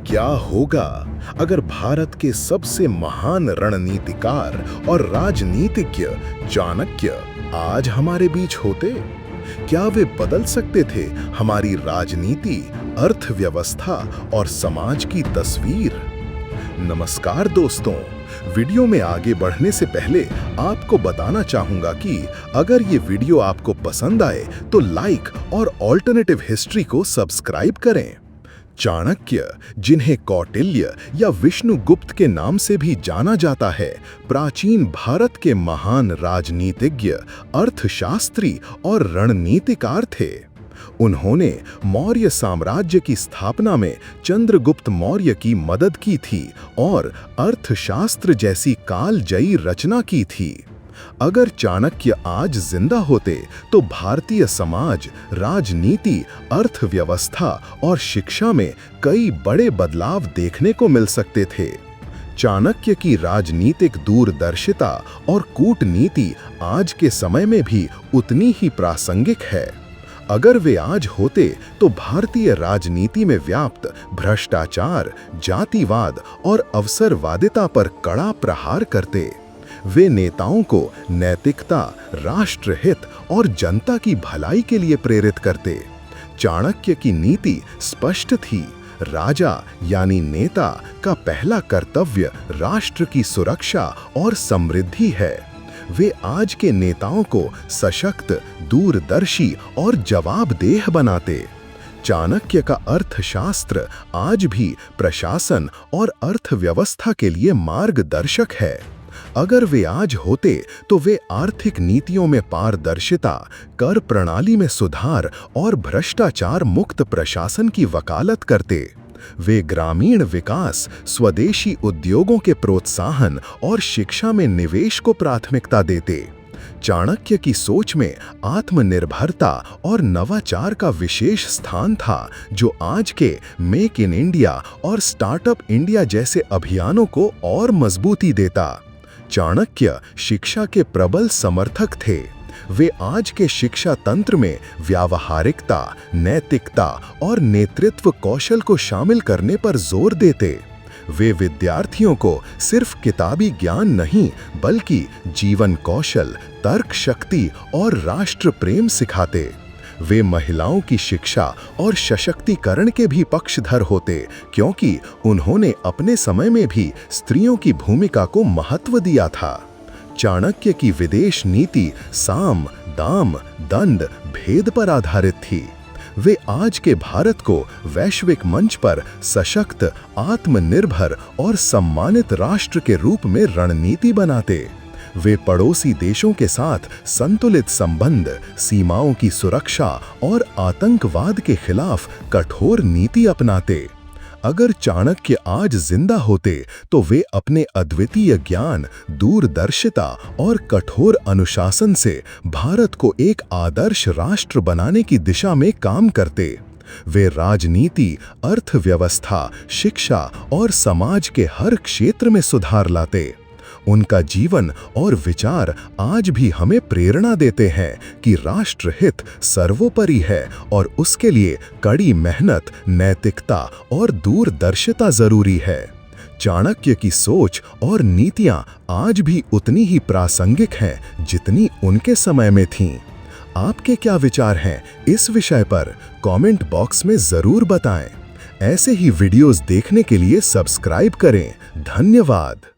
क्या होगा अगर भारत के सबसे महान रणनीतिकार और राजनीतिज्ञ चाणक्य आज हमारे बीच होते? क्या वे बदल सकते थे हमारी राजनीति, अर्थव्यवस्था और समाज की तस्वीर? नमस्कार दोस्तों, वीडियो में आगे बढ़ने से पहले आपको बताना चाहूंगा कि अगर ये वीडियो आपको पसंद आए तो लाइक और ऑल्टरनेटिव हिस्ट्री को सब्सक्राइब करें। चाणक्य, जिन्हें कौटिल्य या विष्णुगुप्त के नाम से भी जाना जाता है, प्राचीन भारत के महान राजनीतिज्ञ, अर्थशास्त्री और रणनीतिकार थे। उन्होंने मौर्य साम्राज्य की स्थापना में चंद्रगुप्त मौर्य की मदद की थी और अर्थशास्त्र जैसी कालजयी रचना की थी। अगर चाणक्य आज जिंदा होते तो भारतीय समाज, राजनीति, अर्थव्यवस्था और शिक्षा में कई बड़े बदलाव देखने को मिल सकते थे। चाणक्य की राजनीतिक दूरदर्शिता और कूटनीति आज के समय में भी उतनी ही प्रासंगिक है। अगर वे आज होते तो भारतीय राजनीति में व्याप्त भ्रष्टाचार, जातिवाद और अवसरवादिता पर कड़ा प्रहार करते। वे नेताओं को नैतिकता, राष्ट्रहित और जनता की भलाई के लिए प्रेरित करते। चाणक्य की नीति स्पष्ट थी। राजा यानी नेता का पहला कर्तव्य राष्ट्र की सुरक्षा और समृद्धि है। वे आज के नेताओं को सशक्त, दूरदर्शी और जवाबदेह बनाते। चाणक्य का अर्थशास्त्र आज भी प्रशासन और अर्थव्यवस्था के लिए मार्गदर्शक है। अगर वे आज होते तो वे आर्थिक नीतियों में पारदर्शिता, कर प्रणाली में सुधार और भ्रष्टाचार मुक्त प्रशासन की वकालत करते। वे ग्रामीण विकास, स्वदेशी उद्योगों के प्रोत्साहन और शिक्षा में निवेश को प्राथमिकता देते। चाणक्य की सोच में आत्मनिर्भरता और नवाचार का विशेष स्थान था, जो आज के मेक इन इंडिया और स्टार्टअप इंडिया जैसे अभियानों को और मजबूती देता। चाणक्य शिक्षा के प्रबल समर्थक थे। वे आज के शिक्षा तंत्र में व्यावहारिकता, नैतिकता और नेतृत्व कौशल को शामिल करने पर जोर देते। वे विद्यार्थियों को सिर्फ किताबी ज्ञान नहीं, बल्कि जीवन कौशल, तर्क शक्ति और राष्ट्र प्रेम सिखाते। वे महिलाओं की शिक्षा और सशक्तिकरण के भी पक्षधर होते, क्योंकि उन्होंने अपने समय में भी स्त्रियों की भूमिका को महत्व दिया था। चाणक्य की विदेश नीति साम, दाम, दंड, भेद पर आधारित थी। वे आज के भारत को वैश्विक मंच पर सशक्त, आत्मनिर्भर और सम्मानित राष्ट्र के रूप में रणनीति बनाते। वे पड़ोसी देशों के साथ संतुलित संबंध, सीमाओं की सुरक्षा और आतंकवाद के खिलाफ कठोर नीति अपनाते। अगर चाणक्य आज जिंदा होते तो वे अपने अद्वितीय ज्ञान, दूरदर्शिता और कठोर अनुशासन से भारत को एक आदर्श राष्ट्र बनाने की दिशा में काम करते। वे राजनीति, अर्थव्यवस्था, शिक्षा और समाज के हर क्षेत्र में सुधार लाते। उनका जीवन और विचार आज भी हमें प्रेरणा देते हैं कि राष्ट्रहित सर्वोपरि है और उसके लिए कड़ी मेहनत, नैतिकता और दूरदर्शिता जरूरी है। चाणक्य की सोच और नीतियां आज भी उतनी ही प्रासंगिक हैं जितनी उनके समय में थीं। आपके क्या विचार हैं इस विषय पर? कमेंट बॉक्स में जरूर बताएं। ऐसे ही वीडियोस देखने के लिए सब्सक्राइब करें। धन्यवाद।